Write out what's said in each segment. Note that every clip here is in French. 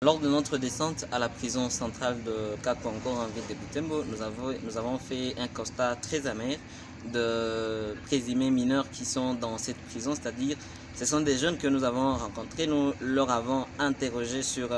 Lors de notre descente à la prison centrale de Kakongo en ville de Butembo, nous avons fait un constat très amer de présumés mineurs qui sont dans cette prison, c'est-à-dire ce sont des jeunes que nous avons rencontrés, nous leur avons interrogé sur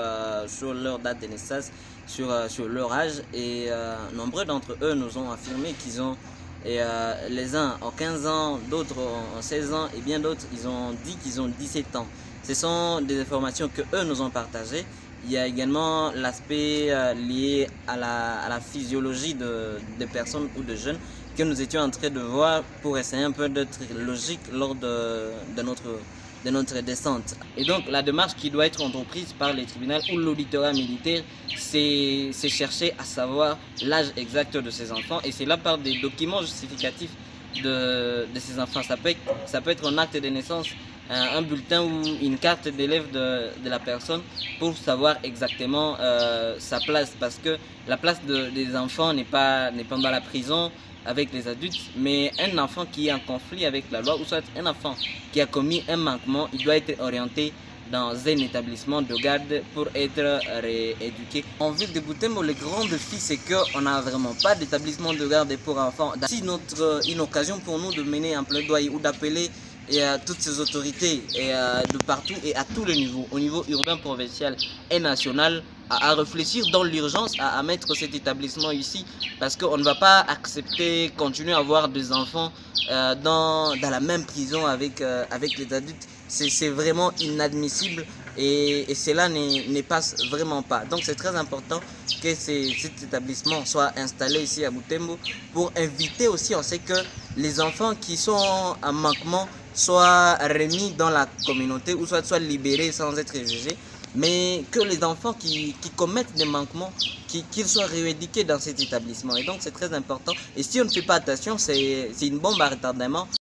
leur date de naissance, sur leur âge et nombreux d'entre eux nous ont affirmé qu'ils ont les uns ont 15 ans, d'autres ont 16 ans et bien d'autres ils ont dit qu'ils ont 17 ans. Ce sont des informations que eux nous ont partagées. Il y a également l'aspect lié à la physiologie de personnes ou de jeunes que nous étions en train de voir pour essayer un peu d'être logique lors de notre descente. Et donc la démarche qui doit être entreprise par les tribunaux ou l'auditorat militaire, c'est chercher à savoir l'âge exact de ces enfants, et c'est là par des documents justificatifs de ces enfants. Ça peut être un acte de naissance, un bulletin ou une carte d'élève de la personne pour savoir exactement sa place, parce que la place des enfants n'est pas dans la prison avec les adultes, mais un enfant qui est en conflit avec la loi ou soit un enfant qui a commis un manquement, il doit être orienté dans un établissement de garde pour être rééduqué. En ville de Butembo, le grand défi, c'est qu'on n'a vraiment pas d'établissement de garde pour enfants. C'est une occasion pour nous de mener un plaidoyer ou d'appeler toutes ces autorités de partout et à tous les niveaux, au niveau urbain, provincial et national, à réfléchir dans l'urgence à mettre cet établissement ici, parce qu'on ne va pas accepter continuer à avoir des enfants dans la même prison avec les adultes. C'est vraiment inadmissible et cela ne passe vraiment pas. Donc c'est très important que cet établissement soit installé ici à Butembo pour inviter aussi, on sait que les enfants qui sont en manquement soient remis dans la communauté ou soit libérés sans être jugés, mais que les enfants qui commettent des manquements, qu'ils soient rééduqués dans cet établissement. Et donc c'est très important. Et si on ne fait pas attention, c'est une bombe à retardement.